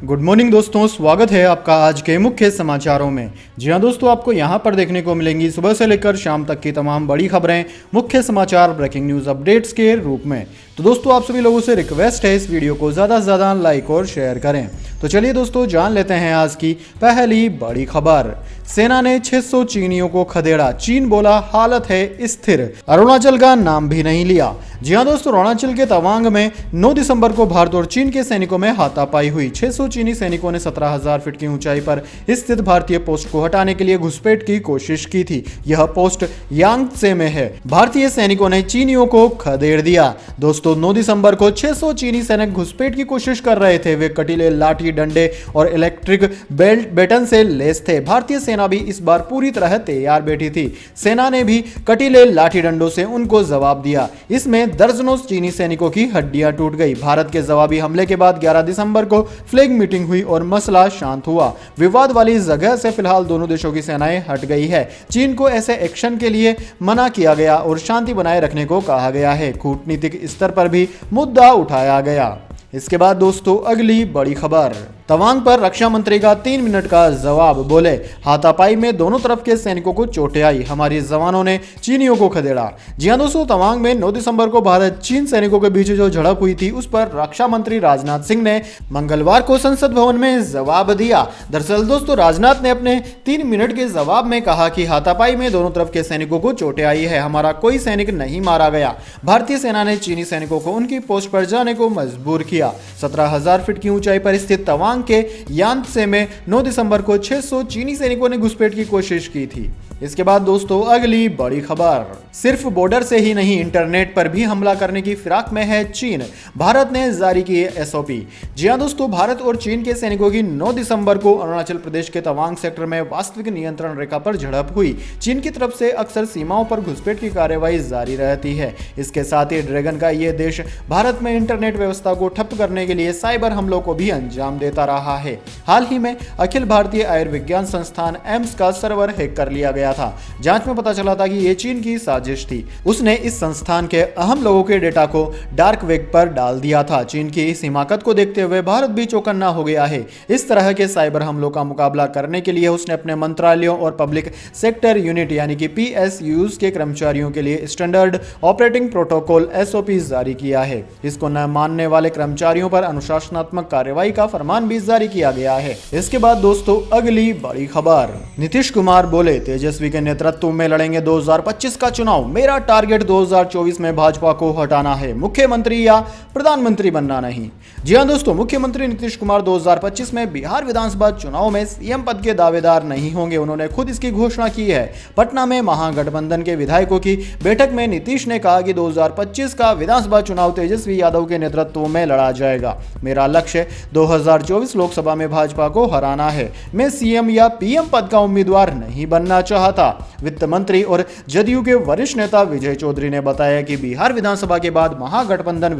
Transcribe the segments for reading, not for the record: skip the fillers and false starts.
Good morning दोस्तों, स्वागत है आपका आज के मुख्य समाचारों में। जी हाँ दोस्तों, आपको यहाँ पर देखने को मिलेंगी सुबह से लेकर शाम तक की तमाम बड़ी खबरें मुख्य समाचार ब्रेकिंग न्यूज़ अपडेट्स के रूप में। तो दोस्तों आप सभी लोगों से रिक्वेस्ट है इस वीडियो को ज़्यादा से ज़्यादा लाइक और शेयर करें। तो चलिए दोस्तों जान लेते हैं आज की पहली बड़ी खबर। सेना ने 600 चीनियों को खदेड़ा, चीन बोला हालत है स्थिर। अरुणाचल का नाम भी नहीं लिया। जी हाँ दोस्तों, अरुणाचल के तवांग में 9 दिसंबर को भारत और चीन के सैनिकों में हाथापाई हुई। 600 चीनी सैनिकों ने 17,000 फीट की ऊंचाई पर स्थित भारतीय पोस्ट को हटाने के लिए घुसपैठ की कोशिश की थी। यह पोस्ट यांगत्से में है। भारतीय सैनिकों ने चीनियों को खदेड़ दिया। दोस्तों 9 दिसंबर को 600 चीनी सैनिक घुसपैठ की कोशिश कर रहे थे। वे कटीले लाठी डंडे और इलेक्ट्रिक बेटन से लैस थे। भारतीय सेना भी इस बार पूरी तरह तैयार बैठी थी। सेना ने भी कटीले लाठी डंडों से उनको जवाब दिया। इसमें दर्जनों चीनी सैनिकों की हड्डियां टूट गई। भारत के जवाबी हमले के बाद 11 दिसंबर को फ्लैग मीटिंग हुई और मसला शांत हुआ। विवाद वाली जगह से फिलहाल दोनों देशों की सेनाएं हट गई है। चीन को ऐसे एक्शन के लिए मना किया गया और शांति बनाए रखने को कहा गया है। कूटनीतिक स्तर पर भी मुद्दा उठाया गया। इसके बाद दोस्तों अगली बड़ी खबर। तवांग पर रक्षा मंत्री का 3 मिनट का जवाब। बोले हाथापाई में दोनों तरफ के सैनिकों को चोटें आई, हमारे जवानों ने चीनियों को खदेड़ा। जी हां दोस्तों, तवांग में 9 दिसंबर को भारत चीन सैनिकों के बीच जो झड़प हुई थी उस पर रक्षा मंत्री राजनाथ सिंह ने मंगलवार को संसद भवन में जवाब दिया। दरअसल दोस्तों राजनाथ ने अपने 3 मिनट के जवाब में कहा कि हाथापाई में दोनों तरफ के सैनिकों को चोटें आई है, हमारा कोई सैनिक नहीं मारा गया। भारतीय सेना ने चीनी सैनिकों को उनकी पोस्ट पर जाने को मजबूर किया। 17,000 फीट की ऊंचाई पर स्थित तवांग के यांगत्से में 9 दिसंबर को 600 चीनी सैनिकों ने घुसपैठ की कोशिश की थी। इसके बाद दोस्तों अगली बड़ी खबर। सिर्फ बॉर्डर से ही नहीं, इंटरनेट पर भी हमला करने की फिराक में है चीन। भारत ने जारी की एसओपी। जी हां दोस्तों, भारत और चीन के सैनिकों की 9 दिसंबर को अरुणाचल प्रदेश के तवांग सेक्टर में वास्तविक नियंत्रण रेखा पर झड़प हुई। चीन की तरफ से अक्सर सीमाओं पर घुसपैठ की कार्रवाई जारी रहती है। इसके साथ ही ड्रैगन का यह देश भारत में इंटरनेट व्यवस्था को ठप करने के लिए साइबर हमलों को भी अंजाम देता रहा है। हाल ही में अखिल भारतीय आयुर्विज्ञान संस्थान एम्स का सर्वर हैक कर लिया गया था। जांच में पता चला था कि यह चीन की साजिश थी। उसने इस संस्थान के अहम लोगों के डेटा को डार्क वेब पर डाल दिया था। चीन की इस हिमाकत को देखते हुए भारत भी चौकन्ना हो गया है। इस तरह के साइबर हमलों का मुकाबला करने के लिए उसने अपने मंत्रालयों और पब्लिक सेक्टर यूनिट यानी कि PSUs के कर्मचारियों के लिए स्टैंडर्ड ऑपरेटिंग प्रोटोकॉल SOP जारी किया है। इसको न मानने वाले कर्मचारियों पर अनुशासनात्मक कार्रवाई का फरमान भी जारी किया गया है। इसके बाद दोस्तों अगली बड़ी खबर। नीतीश कुमार बोले तेजस्वी के नेतृत्व में लड़ेंगे 2025 का चुनाव। मेरा टारगेट 2024 में भाजपा को हटाना है, मुख्यमंत्री या प्रधानमंत्री बनना नहीं। जी हां दोस्तों, मुख्यमंत्री नीतीश कुमार 2025 में बिहार विधानसभा चुनाव में CM पद के दावेदार नहीं होंगे। उन्होंने खुद इसकी घोषणा की है। पटना में महागठबंधन के विधायकों की बैठक में नीतीश ने कहा कि 2025 का विधानसभा चुनाव तेजस्वी यादव के नेतृत्व में लड़ा जाएगा। मेरा लक्ष्य 2024 लोकसभा में भाजपा को हराना है। मैं CM या PM पद का उम्मीदवार नहीं बनना चाहता। वित्त मंत्री और जदयू के वरिष्ठ नेता विजय चौधरी ने बताया कि बिहार विधानसभा के बाद महागठबंधन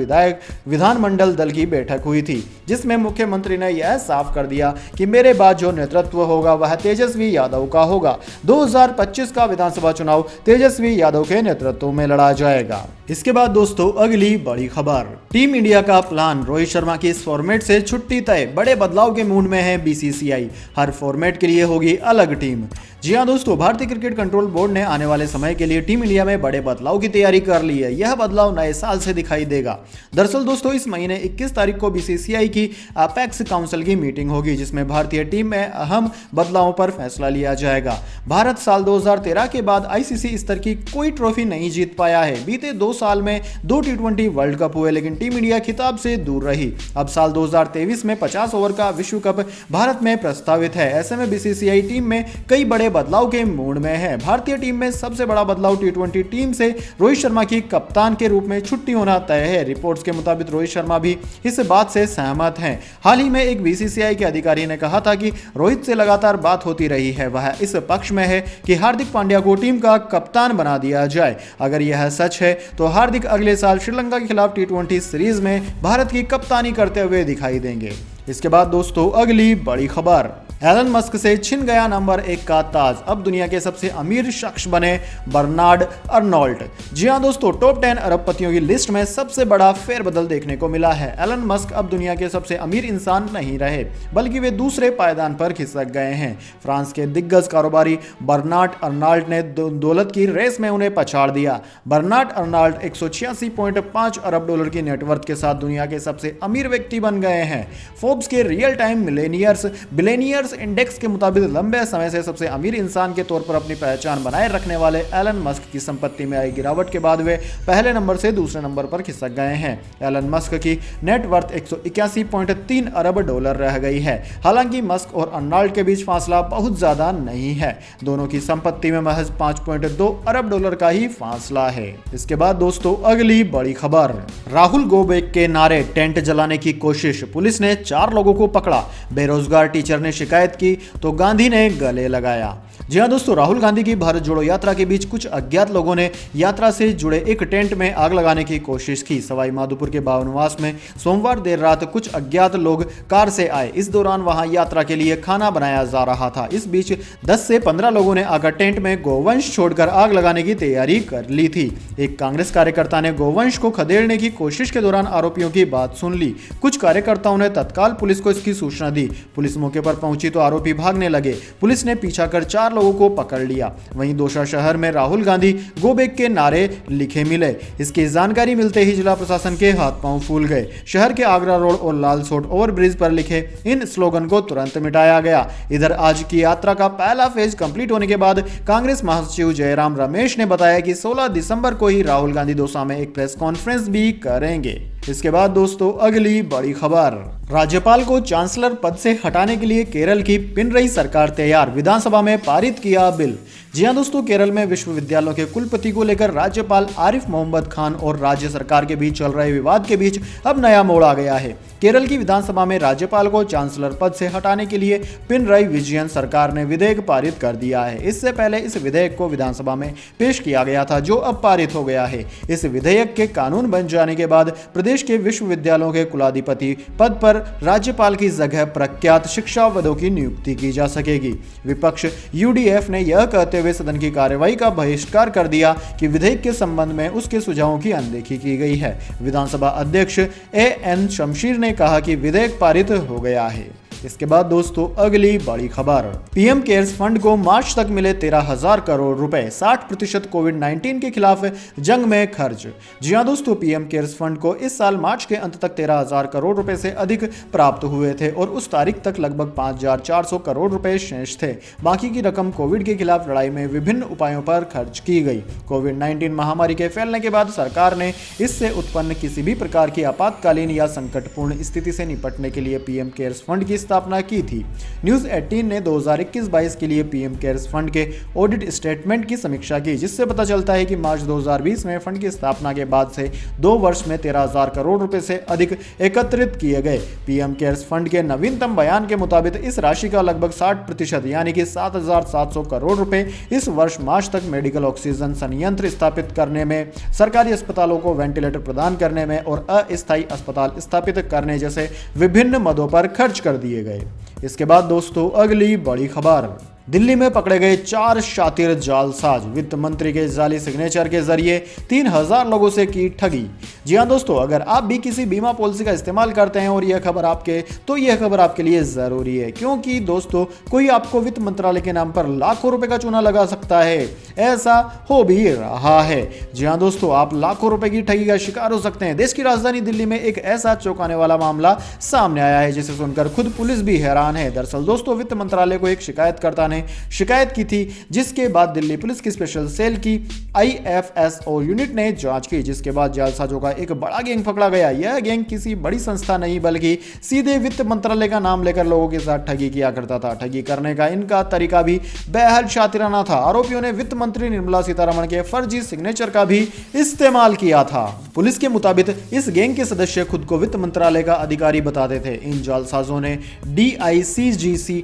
विधानमंडल दल की बैठक हुई थी, जिसमें मुख्यमंत्री ने यह साफ कर दिया कि मेरे बाद जो नेतृत्व होगा वह तेजस्वी यादव का होगा। 2025 का विधानसभा चुनाव तेजस्वी यादव के नेतृत्व में लड़ा जाएगा। इसके बाद दोस्तों अगली बड़ी खबर। टीम इंडिया का प्लान, रोहित शर्मा की इस फॉर्मेट से छुट्टी तय। बड़े बदलाव के मूड में है BCCI। हर फॉर्मेट के लिए होगी अलग टीम। जी हां दोस्तों, भारतीय क्रिकेट कंट्रोल बोर्ड ने आने वाले समय के लिए टीम इंडिया में बड़े बदलाव की तैयारी कर ली है। यह बदलाव नए साल से दिखाई देगा। दरअसल दोस्तों इस महीने 21 तारीख को BCCI की अपेक्स काउंसिल की मीटिंग होगी, जिसमें भारतीय टीम में अहम बदलावों पर फैसला लिया जाएगा। भारत साल 2013 के बाद ICC स्तर की कोई ट्रॉफी नहीं जीत पाया है। बीते 2 साल में 2 T20 वर्ल्ड कप हुए, लेकिन टीम इंडिया खिताब से दूर रही। अब साल 2023 में 50 ओवर का विश्व कप भारत में प्रस्तावित है। ऐसे में BCCI टीम में कई बड़े बदलाव के मूड में है। भारतीय टीम में सबसे बड़ा बदलाव T20 टीम से रोहित शर्मा की कप्तान के रूप में छुट्टी होना तय है। रिपोर्ट्स के मुताबिक रोहित शर्मा भी इस बात से सहमत हैं। हाल ही में एक BCCI के अधिकारी ने कहा था कि रोहित से लगातार बात होती रही है। वह इस पक्ष में है कि हार्दिक पांड्या को टीम का कप्तान बना दिया जाए। अगर यह सच है तो हार्दिक अगले साल श्रीलंका के खिलाफ T20 सीरीज में भारत की कप्तानी करते हुए दिखाई देंगे। इसके बाद दोस्तों अगली बड़ी खबर, एलन मस्क से छिन गया नंबर 1 का ताज, अब दुनिया के सबसे अमीर शख्स बने बर्नार्ड अर्नोल्ट। जी हां दोस्तों, टॉप 10 अरबपतियों की लिस्ट में सबसे बड़ा फेरबदल देखने को मिला है। एलन मस्क अब दुनिया के सबसे अमीर इंसान नहीं रहे, बल्कि वे दूसरे पायदान पर खिसक गए हैं। फ्रांस के दिग्गज कारोबारी बर्नार्ड अर्नोल्ट ने दौलत की रेस में उन्हें पछाड़ दिया। बर्नार्ड अर्नोल्ट 186.5 अरब डॉलर की नेटवर्थ के साथ दुनिया के सबसे अमीर व्यक्ति बन गए हैं। फोर्ब्स के रियल टाइम बिलियनियर्स इंडेक्स के मुताबिक लंबे समय से सबसे अमीर इंसान के तौर पर अपनी पहचान बनाए रखने वाले एलन मस्क की संपत्ति में आई गिरावट के बाद वे पहले नंबर से दूसरे नंबर पर खिसक गए हैं। एलन मस्क की नेटवर्थ 181.3 अरब डॉलर रह गई है। हालांकि मस्क और अर्नोल्ट के बीच फासला बहुत ज्यादा नहीं है, दोनों की संपत्ति में महज 5.2 अरब डॉलर का ही फासला है। इसके बाद दोस्तों अगली बड़ी खबर, राहुल गोबेक के नारे टेंट जलाने की कोशिश, पुलिस ने 4 लोगों को पकड़ा। बेरोजगार टीचर ने शिकायत की तो गांधी ने गले लगाया। जी हां दोस्तों, राहुल गांधी की भारत जोड़ो यात्रा के बीच कुछ अज्ञात लोगों ने यात्रा से जुड़े एक टेंट में आग लगाने की कोशिश की। सवाई माधोपुर के बावनवास में सोमवार देर रात कुछ अज्ञात लोग कार से आए। इस दौरान वहां यात्रा के लिए खाना बनाया जा रहा था। इस बीच 10 से 15 लोगों ने आकर टेंट में गोवंश छोड़कर आग लगाने की तैयारी कर ली थी। एक कांग्रेस कार्यकर्ता ने गोवंश को खदेड़ने की कोशिश के दौरान आरोपियों की बात सुन ली। कुछ कार्यकर्ताओं ने तत्काल पुलिस को इसकी सूचना दी। पुलिस मौके पर पहुंची तो आरोपी भागने लगे। पुलिस ने पीछा कर 4 लोगों को पकड़ लिया। वहीं दौसा शहर में राहुल गांधी गोबेक के नारे लिखे मिले। इसकी जानकारी मिलते ही जिला प्रशासन के हाथ पांव फूल गए। शहर के आगरा रोड और लालसोट ओवरब्रिज पर लिखे इन स्लोगन को तुरंत मिटाया गया। इधर आज की यात्रा का पहला फेज कंप्लीट होने के बाद कांग्रेस महासचिव जयराम रमेश ने बताया कि 16 दिसंबर को ही राहुल गांधी दौसा में एक प्रेस कॉन्फ्रेंस भी करेंगे। इसके बाद दोस्तों अगली बड़ी खबर, राज्यपाल को चांसलर पद से हटाने के लिए केरल की पिनरई सरकार तैयार, विधानसभा में पारित किया बिल। जी हां दोस्तों, केरल में विश्वविद्यालयों के कुलपति को लेकर राज्यपाल आरिफ मोहम्मद खान और राज्य सरकार के बीच चल रहे विवाद के बीच अब नया मोड़ आ गया है। केरल की विधानसभा में राज्यपाल को चांसलर पद से हटाने के लिए पिनरई विजयन सरकार ने विधेयक पारित कर दिया है। इससे पहले इस विधेयक को विधानसभा में पेश किया गया था, जो अब पारित हो गया है। इस विधेयक के कानून बन जाने के बाद प्रदेश के विश्वविद्यालयों के कुलाधिपति पद पर राज्यपाल की जगह प्रख्यात शिक्षाविदों की नियुक्ति की जा सकेगी। विपक्ष यूडीएफ ने यह कहते हुए सदन की कार्यवाही का बहिष्कार कर दिया कि विधेयक के संबंध में उसके सुझावों की अनदेखी की गई है। विधानसभा अध्यक्ष एएन शमशीर ने कहा कि विधेयक पारित हो गया है। इसके बाद दोस्तों अगली बड़ी खबर, पीएम केयर्स फंड को मार्च तक मिले 13,000 करोड़ रुपए, 60% कोविड-19 के खिलाफ जंग में खर्च। जी हां दोस्तों, पीएम केयर्स फंड को इस साल मार्च के अंत तक 13,000 करोड़ रुपए से अधिक प्राप्त हुए थे और उस तारीख तक लगभग 5,400 करोड़ रुपए शेष थे। बाकी की रकम कोविड के खिलाफ लड़ाई में विभिन्न उपायों पर खर्च की गई। कोविड-19 महामारी के फैलने के बाद सरकार ने इससे उत्पन्न किसी भी प्रकार की आपातकालीन या संकटपूर्ण स्थिति से निपटने के लिए पीएम केयर्स फंड की स्थापना की थी। न्यूज 18 ने 2021-22 के लिए पीएम केयर्स फंड के ऑडिट स्टेटमेंट की समीक्षा की, जिससे पता चलता है कि मार्च 2020 में फंड की स्थापना के बाद से 2 वर्ष में 13,000 करोड़ रुपए से अधिक एकत्रित किए गए। पीएम केयर्स फंड के नवीनतम बयान के मुताबिक इस राशि का लगभग 60% यानी कि 7,700 करोड़ रुपए इस वर्ष मार्च तक मेडिकल ऑक्सीजन संयंत्र स्थापित करने में, सरकारी अस्पतालों को वेंटिलेटर प्रदान करने में और अस्थायी अस्पताल स्थापित करने जैसे विभिन्न मदों पर खर्च कर दिए गए। इसके बाद दोस्तों अगली बड़ी खबर, दिल्ली में पकड़े गए 4 शातिर जालसाज, वित्त मंत्री के जाली सिग्नेचर के जरिए 3,000 लोगों से की ठगी। जी हां दोस्तों, अगर आप भी किसी बीमा पॉलिसी का इस्तेमाल करते हैं और यह खबर आपके लिए जरूरी है, क्योंकि दोस्तों कोई आपको वित्त मंत्रालय के नाम पर लाखों रुपए का चूना लगा सकता है। ऐसा हो भी रहा है। जी हां दोस्तों, आप लाखों रुपए की ठगी का शिकार हो सकते हैं। देश की राजधानी दिल्ली में एक ऐसा चौंकाने वाला मामला सामने आया है जिसे सुनकर खुद पुलिस भी हैरान है। दरअसल दोस्तों, वित्त मंत्रालय को एक शिकायतकर्ता ने शिकायत की थी, जिसके बाद दिल्ली पुलिस की स्पेशल सेल की IFSO यूनिट ने जांच की, जिसके बाद जालसाजों का एक बड़ा गैंग पकड़ा गया। यह गैंग किसी बड़ी संस्था नहीं बल्कि सीधे वित्त मंत्रालय का नाम लेकर लोगों के साथ ठगी किया करता था। ठगी करने का इनका तरीका भी बेहद शातिराना था। आरोपियों ने वित्त मंत्री निर्मला सीतारमण के फर्जी सिग्नेचर का भी इस्तेमाल किया था। पुलिस के मुताबिक इस गैंग के सदस्य खुद को वित्त मंत्रालय का अधिकारी बताते थे। इन जालसाजों ने DICGC@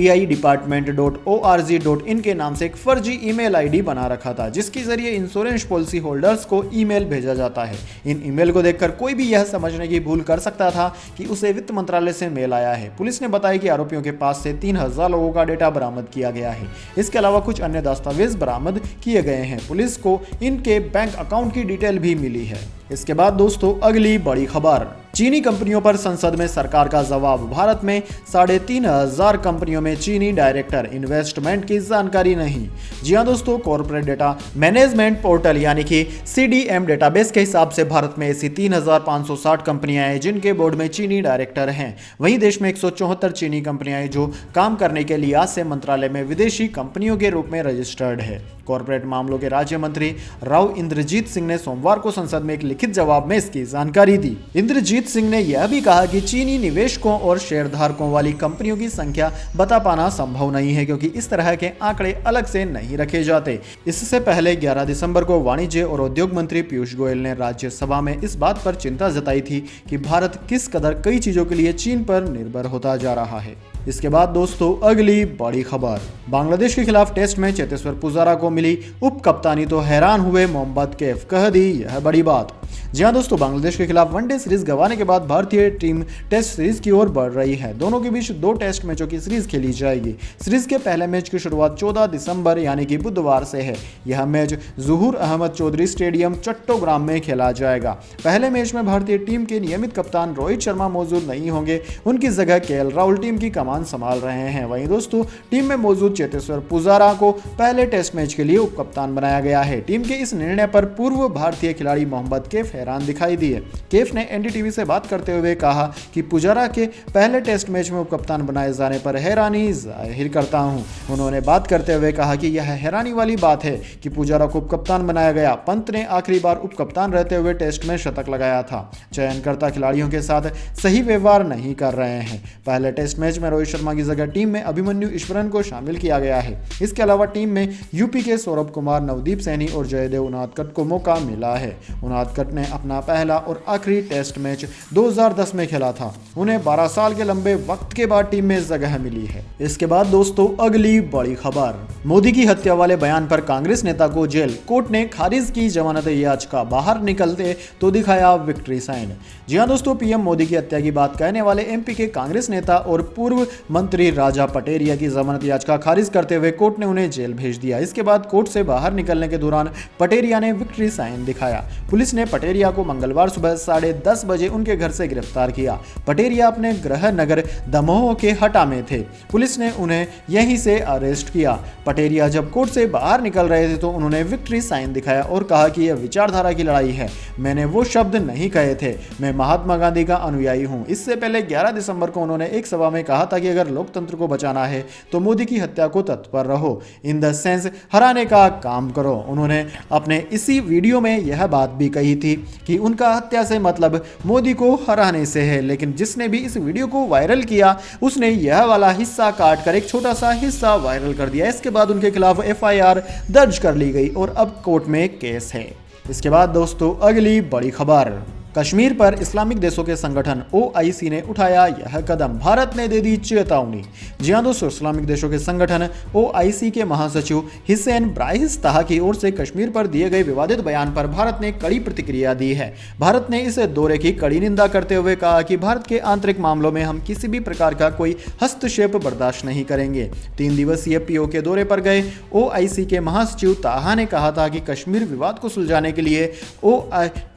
PIdepartment.org.in के नाम से एक फर्जी ईमेल आईडी बना रखा था, जिसके जरिए इंश्योरेंस पॉलिसी होल्डर्स को ईमेल भेजा जाता है। इन ईमेल को देखकर कोई भी यह समझने की भूल कर सकता था कि उसे वित्त मंत्रालय से मेल आया है। पुलिस ने बताया कि आरोपियों के पास से 3000 लोगों का डेटा बरामद किया गया है। इसके अलावा कुछ अन्य दस्तावेज बरामद किए गए हैं। पुलिस को इनके बैंक अकाउंट की डिटेल भी मिली है। इसके बाद दोस्तों अगली बड़ी खबर, चीनी कंपनियों पर संसद में सरकार का जवाब। भारत में 3500 कंपनियों में चीनी डायरेक्टर इन्वेस्टमेंट की जानकारी नहीं। जी हां दोस्तों, कॉर्पोरेट डेटा मैनेजमेंट पोर्टल यानी कि CDM डेटाबेस के हिसाब से भारत में ऐसी 3560 कंपनियां हैं जिनके बोर्ड में चीनी डायरेक्टर हैं। वहीं देश में 174 चीनी कंपनियां हैं जो काम करने के लिहाज से मंत्रालय में विदेशी कंपनियों के रूप में रजिस्टर्ड है। कॉर्पोरेट मामलों के राज्य मंत्री राव इंद्रजीत सिंह ने सोमवार को संसद में एक लिखित जवाब में इसकी जानकारी दी। इंद्रजीत सिंह ने यह भी कहा कि चीनी निवेशकों और शेयरधारकों वाली कंपनियों की संख्या बता पाना संभव नहीं है, क्योंकि इस तरह के आंकड़े अलग से नहीं रखे जाते। इससे पहले 11 दिसंबर को वाणिज्य और उद्योग मंत्री पीयूष गोयल ने राज्यसभा में इस बात पर चिंता जताई थी कि भारत किस कदर कई चीजों के लिए चीन पर निर्भर होता जा रहा है। इसके बाद दोस्तों अगली बड़ी खबर, बांग्लादेश के खिलाफ टेस्ट में चेतेश्वर पुजारा को मिली उप कप्तानी तो हैरान हुए मोहम्मद कैफ, कह दी यह बड़ी बात। जी हां दोस्तों, बांग्लादेश के खिलाफ वनडे सीरीज गंवाने के बाद भारतीय टीम टेस्ट सीरीज की ओर बढ़ रही है। दोनों के बीच 2 टेस्ट मैचों की सीरीज खेली जाएगी। सीरीज के पहले मैच की शुरुआत 14 दिसंबर यानी कि बुधवार से है। यह मैच ज़ुहूर अहमद चौधरी स्टेडियम चट्टोग्राम में खेला जाएगा। पहले मैच में भारतीय टीम के नियमित कप्तान रोहित शर्मा मौजूद नहीं होंगे, उनकी जगह KL राहुल टीम की कमान संभाल रहे हैं। वहीं दोस्तों टीम में मौजूद चेतेश्वर पुजारा को पहले टेस्ट मैच के लिए उप कप्तान बनाया गया है। टीम के इस निर्णय पर पूर्व भारतीय खिलाड़ी मोहम्मद कैफ हैरान दिखाई दिए। कैफ ने NDTV से बात करते हुए कहा कि पुजारा के पहले टेस्ट मैच में उप कप्तान बनाए जाने पर हैरानी जाहिर करता हूं। उन्होंने बात करते हुए कहा कि यह हैरानी वाली बात है कि पुजारा को उप कप्तान बनाया गया। पंत ने आखिरी बार उप कप्तान रहते हुए टेस्ट में शतक लगाया था। चयनकर्ता खिलाड़ियों के साथ सही व्यवहार नहीं कर रहे हैं। पहले टेस्ट मैच में रोहित शर्मा की जगह टीम में अभिमन्यु ईश्वरन को शामिल किया गया है। इसके अलावा टीम में यूपी के सौरभ कुमार, नवदीप सैनी और जयदेव उनादकट को मौका मिला है। उनादकट ने अपना पहला और आखिरी टेस्ट मैच 2010 में खेला था। उन्हें 12 साल के लंबे वक्त के बाद टीम में जगह मिली है। इसके बाद दोस्तों अगली बड़ी खबर, मोदी की हत्या वाले बयान पर कांग्रेस नेता को जेल, कोर्ट ने खारिज की जमानत याचिका। बाहर निकलते तो दिखाया विक्ट्री साइन। जी हां दोस्तों, पीएम मोदी की हत्या की बात कहने वाले MP के कांग्रेस नेता और पूर्व मंत्री राजा पटेरिया की जमानत याचिका खारिज करते हुए कोर्ट ने उन्हें जेल भेज दिया। इसके बाद कोर्ट से बाहर निकलने के दौरान पटेरिया ने विक्ट्री साइन दिखाया। पुलिस ने पटेरिया को मंगलवार सुबह 10:30 बजे उनके घर से गिरफ्तार किया। पटेरिया अपने गृह नगर दमोह के हटा में थे। पुलिस ने उन्हें यहीं से अरेस्ट किया। पटेरिया जब कोर्ट से बाहर निकल रहे थे तो उन्होंने विक्ट्री साइन दिखाया और कहा कि यह विचारधारा की लड़ाई है। मैंने वो शब्द नहीं कहे थे, मैं महात्मा गांधी का अनुयायी हूं। इससे पहले 11 दिसंबर को उन्होंने एक सभा में कहा था कि अगर लोकतंत्र को बचाना है तो मोदी की हत्या को तत्पर रहो, इन द सेंस हराने का काम करो। उन्होंने अपने इसी वीडियो में यह बात भी कही थी कि उनका हत्या से मतलब मोदी को हराने से है, लेकिन जिसने भी इस वीडियो को वायरल किया उसने यह वाला हिस्सा काट कर एक छोटा सा हिस्सा वायरल कर दिया। इसके बाद उनके खिलाफ FIR दर्ज कर ली गई और अब कोर्ट में केस है। इसके बाद दोस्तों अगली बड़ी खबर, कश्मीर पर इस्लामिक देशों के संगठन OIC ने उठाया यह कदम, भारत ने दे दी चेतावनी। जी हां दोस्तों, इस्लामिक देशों के संगठन OIC के महासचिव हिसैन ब्राहिस ताहा की ओर से कश्मीर पर दिए गए विवादित बयान पर भारत ने कड़ी प्रतिक्रिया दी है। भारत ने इस दौरे की कड़ी निंदा करते हुए कहा कि भारत के आंतरिक मामलों में हम किसी भी प्रकार का कोई हस्तक्षेप बर्दाश्त नहीं करेंगे। 3 दिवसीय POK दौरे पर गए OIC के महासचिव ताहा ने कहा था कि कश्मीर विवाद को सुलझाने के लिए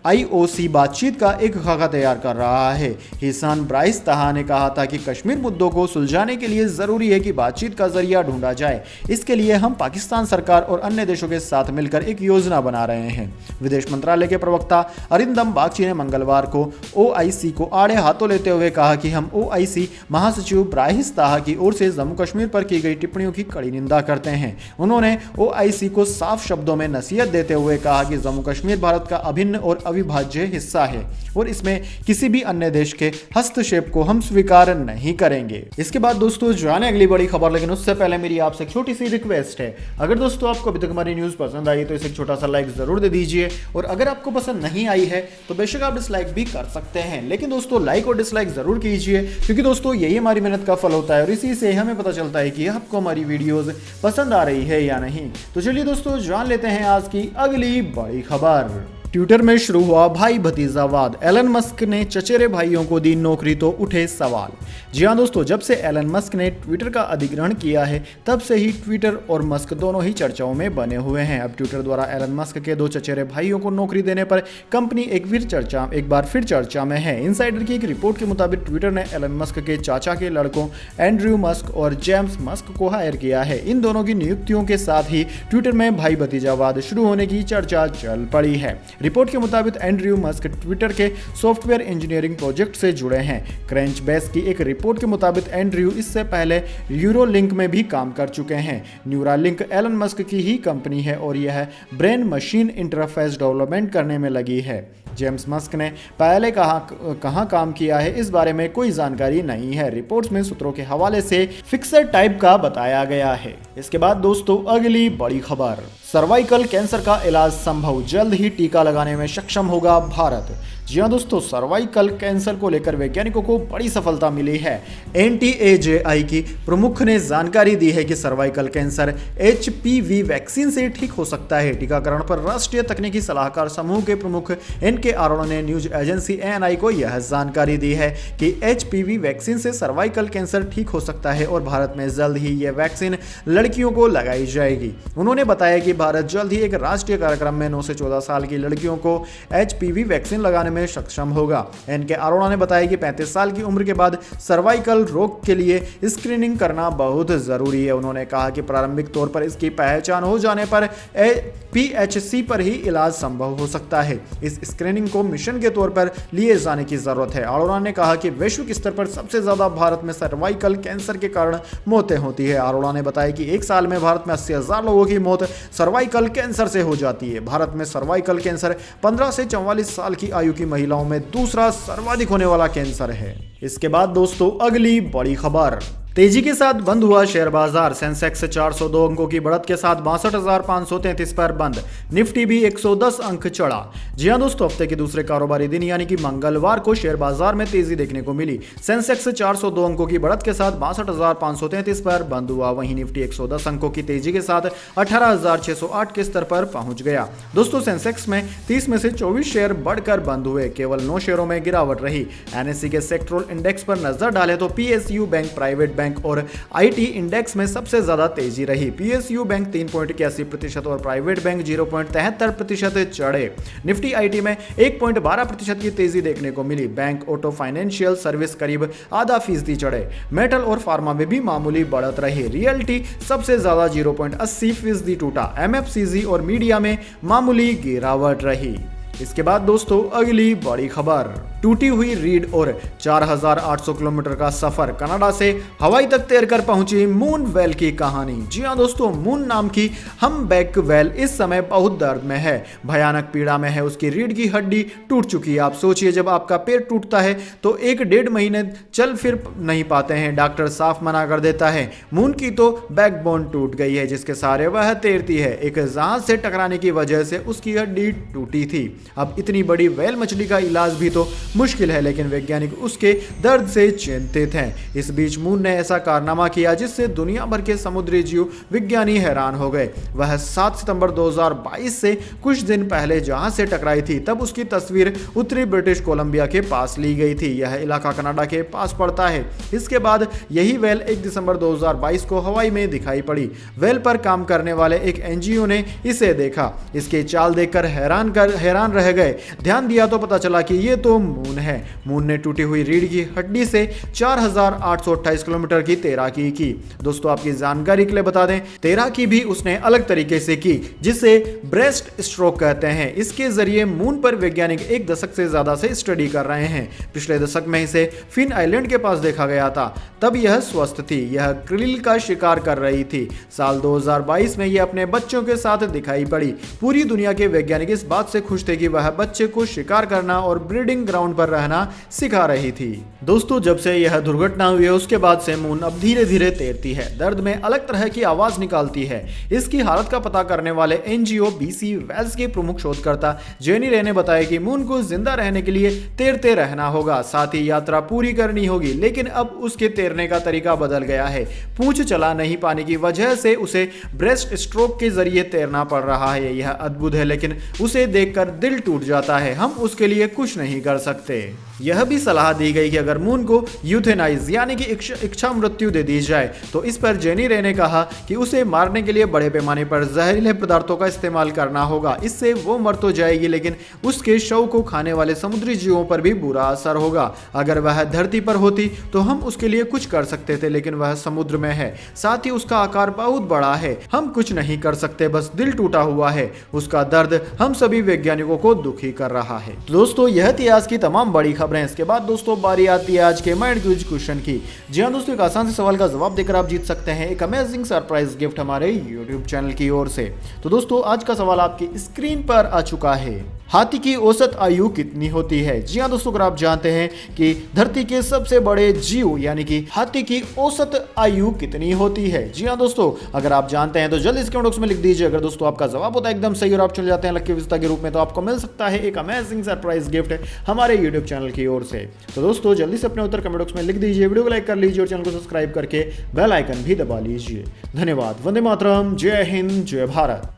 IOC बातचीत का एक खाका तैयार कर रहा है। हिसान ब्राइस ताहा ने कहा था कि कश्मीर मुद्दों को सुलझाने के लिए जरूरी है कि बातचीत का जरिया ढूंढा जाए। इसके लिए हम पाकिस्तान सरकार और अन्य देशों के साथ मिलकर एक योजना बना रहे हैं। विदेश मंत्रालय के प्रवक्ता अरिंदम बागची ने मंगलवार को OIC को आड़े हाथों लेते हुए कहा कि हम OIC महासचिव ब्राहिस ताहा की ओर से जम्मू कश्मीर पर की गई टिप्पणियों की कड़ी निंदा करते हैं। उन्होंने OIC को साफ शब्दों में नसीहत देते हुए कहा कि जम्मू कश्मीर भारत का अभिन्न और अविभाज्य हिस्सा है और इसमें किसी भी अन्य देश के हस्तक्षेप को हम स्वीकार नहीं करेंगे। इसके बाद दोस्तों जाने अगली बड़ी खबर, लेकिन उससे पहले मेरी आपसे छोटी सी रिक्वेस्ट है, अगर दोस्तों आपको अभी तक हमारी न्यूज पसंद आई तो इसे एक छोटा सा लाइक जरूर दे दीजिए, और अगर आपको पसंद नहीं आई है तो बेशक आप डिसलाइक भी कर सकते हैं, लेकिन दोस्तों लाइक और डिसलाइक जरूर कीजिए, क्योंकि दोस्तों यही हमारी मेहनत का फल होता है और इसी से हमें पता चलता है कि आपको हमारी वीडियोस पसंद आ रही है या नहीं। तो चलिए दोस्तों जान लेते हैं आज की अगली बड़ी खबर। ट्विटर में शुरू हुआ भाई भतीजावाद, एलन मस्क ने चचेरे भाइयों को दी नौकरी तो उठे सवाल। जी हाँ दोस्तों, जब से एलन मस्क ने ट्विटर का अधिग्रहण किया है तब से ही ट्विटर और मस्क दोनों ही चर्चाओं में बने हुए हैं। अब ट्विटर द्वारा एलन मस्क के 2 चचेरे भाइयों को नौकरी देने पर कंपनी एक बार फिर चर्चा में है। इनसाइडर की एक रिपोर्ट के मुताबिक ट्विटर ने एलन मस्क के चाचा के लड़कों एंड्रयू मस्क और जेम्स मस्क को हायर किया है। इन दोनों की नियुक्तियों के साथ ही ट्विटर में भाई भतीजावाद शुरू होने की चर्चा चल पड़ी है। रिपोर्ट के मुताबिक एंड्रयू मस्क ट्विटर के सॉफ्टवेयर इंजीनियरिंग प्रोजेक्ट से जुड़े हैं। क्रंचबेस की एक रिपोर्ट के मुताबिक एंड्रयू इससे पहले न्यूरालिंक में भी काम कर चुके हैं। न्यूरालिंक एलन मस्क की ही कंपनी है और यह ब्रेन मशीन इंटरफेस डेवलपमेंट करने में लगी है। जेम्स मस्क ने पहले कहाँ काम किया है इस बारे में कोई जानकारी नहीं है। रिपोर्ट्स में सूत्रों के हवाले से फिक्सर टाइप का बताया गया है। इसके बाद दोस्तों अगली बड़ी खबर, सर्वाइकल कैंसर का इलाज संभव, जल्द ही टीका लगाने में सक्षम होगा भारत। जी हाँ दोस्तों, सर्वाइकल कैंसर को लेकर वैज्ञानिकों को बड़ी सफलता मिली है। NTAJI की प्रमुख ने जानकारी दी है कि सर्वाइकल कैंसर HPV वैक्सीन से ठीक हो सकता है। टीकाकरण पर राष्ट्रीय तकनीकी सलाहकार समूह के प्रमुख NK अरोड़ा ने न्यूज एजेंसी ANI को यह जानकारी दी है कि HPV वैक्सीन से सर्वाइकल कैंसर ठीक हो सकता है और भारत में जल्द ही यह वैक्सीन लड़कियों को लगाई जाएगी। उन्होंने बताया कि भारत जल्द ही एक राष्ट्रीय कार्यक्रम में 9 से 14 साल की लड़कियों को HPV वैक्सीन लगाने में सक्षम होगा। NK अरोड़ा ने बताया कि 35 साल की उम्र के बाद सर्वाइकल रोग के लिए स्क्रीनिंग करना बहुत जरूरी है। उन्होंने कहा कि प्रारंभिक तौर पर इसकी पहचान हो जाने पर PHC पर ही इलाज संभव हो सकता है। इस स्क्रीनिंग को मिशन के तौर पर लिए जाने की जरूरत है। अरोड़ा ने कहा कि वैश्विक स्तर पर सबसे ज्यादा भारत में सर्वाइकल कैंसर के कारण मौतें होती है। अरोड़ा ने बताया कि एक साल में भारत में 80,000 लोगों की मौत सर्वाइकल कैंसर से हो जाती है। भारत में सर्वाइकल कैंसर 15 से 44 साल की आयु की महिलाओं में दूसरा सर्वाधिक होने वाला कैंसर है। इसके बाद दोस्तों अगली बड़ी खबर, तेजी के साथ बंद हुआ शेयर बाजार, सेंसेक्स 402 अंकों की बढ़त के साथ 62,533 पर बंद, निफ्टी भी 110 अंक चढ़ा। जी हां दोस्तों, हफ्ते के दूसरे कारोबारी दिन यानी कि मंगलवार को शेयर बाजार में तेजी देखने को मिली। सेंसेक्स 402 अंकों की बढ़त के साथ 62,533 पर बंद हुआ, वहीं निफ्टी 110 अंकों की तेजी के साथ 18,608 के स्तर पर पहुंच गया। दोस्तों सेंसेक्स में 30 में से 24 शेयर बढ़कर बंद हुए, केवल 9 शेयरों में गिरावट रही। NSE के सेक्टरल इंडेक्स पर नजर डालें तो PSU बैंक, प्राइवेट बैंक और IT इंडेक्स में सबसे ज्यादा तेजी रही। PSU बैंक 3.81% और प्राइवेट बैंक 0.73% चढ़े। निफ्टी IT में 1.12% की तेजी देखने को मिली। बैंक, ऑटो, फाइनेंशियल सर्विस करीब आधा फीसदी चढ़े। मेटल और फार्मा में भी मामूली बढ़त रही। रियल्टी सबसे ज्यादा 0.80% टूटा। MFCG और मीडिया में मामूली गिरावट रही। इसके बाद दोस्तों अगली बड़ी खबर, टूटी हुई रीढ़ और 4,800 किलोमीटर का सफर, कनाडा से हवाई तक तैरकर पहुंची मून वेल की कहानी। जी हां दोस्तों, मून नाम की हम्पबैक वेल इस समय बहुत दर्द में है, भयानक पीड़ा में है। उसकी रीढ़ की हड्डी टूट चुकी है। आप सोचिए, जब आपका पैर टूटता है तो 1-1.5 महीने चल फिर नहीं पाते हैं, डॉक्टर साफ मना कर देता है। मून की तो बैकबोन टूट गई है जिसके सहारे वह तैरती है। एक जहाज से टकराने की वजह से उसकी हड्डी टूटी थी। अब इतनी बड़ी व्हेल मछली का इलाज भी तो मुश्किल है, लेकिन वैज्ञानिक उसके दर्द से चिंतित हैं। इस बीच मून ने ऐसा कारनामा किया जिससे दुनिया भर के समुद्री जीव विज्ञानी हैरान हो गए। वह 7 सितंबर 2022 से कुछ दिन पहले जहाज से टकराई थी, तब उसकी तस्वीर उत्तरी ब्रिटिश कोलंबिया के पास ली गई थी। यह इलाका कनाडा के पास पड़ता है। इसके बाद यही व्हेल 1 दिसंबर 2022 को हवाई में दिखाई पड़ी। व्हेल पर काम करने वाले एक NGO ने इसे देखा। इसके चाल देखकर हैरान रह गए। ध्यान दिया तो पता चला कि ये तो मून है। मून ने टूटी हुई रीढ़ की हड्डी से 4,828 किलोमीटर की तैराकी की। दोस्तों आपकी जानकारी के लिए बता दें, तैराकी भी उसने अलग तरीके से की, जिसे ब्रेस्ट स्ट्रोक कहते हैं। इसके जरिए मून पर वैज्ञानिक 1 दशक से ज्यादा से स्टडी कर रहे हैं। पिछले दशक में इसे फिन आइलैंड के पास देखा गया था, तब यह स्वस्थ थी। यह क्रिल का शिकार कर रही थी। साल 2022 में यह अपने बच्चों के साथ दिखाई पड़ी। पूरी दुनिया के वैज्ञानिक इस बात से खुश थे कि वह बच्चे को शिकार करना और ब्रीडिंग ग्राउंड पर रहना सिखा रही थी। दोस्तों, जब से यह दुर्घटना हुई है उसके बाद से मून अब धीरे धीरे तैरती है, दर्द में अलग तरह की आवाज निकालती है। इसकी हालत का पता करने वाले एनजीओ बीसी वेल्स के प्रमुख शोधकर्ता जेनी रे ने बताया कि मून को जिंदा रहने के लिए तैरते रहना होगा, साथ ही यात्रा पूरी करनी होगी। लेकिन अब उसके तैरने का तरीका बदल गया है। पूंछ चला नहीं पाने की वजह से उसे ब्रेस्ट स्ट्रोक के जरिए तैरना पड़ रहा है। यह अद्भुत है, लेकिन उसे देखकर दिल टूट जाता है। हम उसके लिए कुछ नहीं कर सकते। यह भी सलाह दी गई कि अगर मून को यूथेनाइज यानी कि इच्छा मृत्यु दे दी जाए तो इस पर जेनी रे ने कहा कि उसे मारने के लिए बड़े पैमाने पर जहरीले पदार्थों का इस्तेमाल करना होगा। इससे वो मर तो जाएगी, लेकिन उसके शव को खाने वाले समुद्री जीवों पर भी बुरा असर होगा। अगर वह धरती पर होती तो हम उसके लिए कुछ कर सकते थे, लेकिन वह समुद्र में है, साथ ही उसका आकार बहुत बड़ा है। हम कुछ नहीं कर सकते, बस दिल टूटा हुआ है। उसका दर्द हम सभी वैज्ञानिकों को दुखी कर रहा है। दोस्तों, यह थी आज की तमाम बड़ी खबरें। इसके बाद दोस्तों बारी आती है आज के माइंड क्विज क्वेश्चन की। जी हां दोस्तों, एक आसान से सवाल का जवाब देकर आप जीत सकते हैं एक अमेजिंग सरप्राइज गिफ्ट हमारे यूट्यूब चैनल की ओर से। तो दोस्तों, आज का सवाल आपकी स्क्रीन पर आ चुका है। हाथी की औसत आयु कितनी होती है? जी हां दोस्तों, अगर आप जानते हैं कि धरती के सबसे बड़े जीव यानी कि हाथी की औसत आयु कितनी होती है? जी हां दोस्तों, अगर आप जानते हैं तो जल्दी इसके कमेंट बॉक्स में लिख दीजिए। अगर दोस्तों आपका जवाब होता है एकदम सही और आप चले जाते हैं लकी विजेता के रूप में, तो आपको मिल सकता है एक अमेजिंग सरप्राइज गिफ्ट हमारे यूट्यूब चैनल की ओर से। तो दोस्तों जल्दी से अपने उत्तर कमेंट बॉक्स में लिख दीजिए, वीडियो को लाइक कर लीजिए और चैनल को सब्सक्राइब करके बेल आइकन भी दबा लीजिए। धन्यवाद। वंदे मातरम। जय हिंद, जय भारत।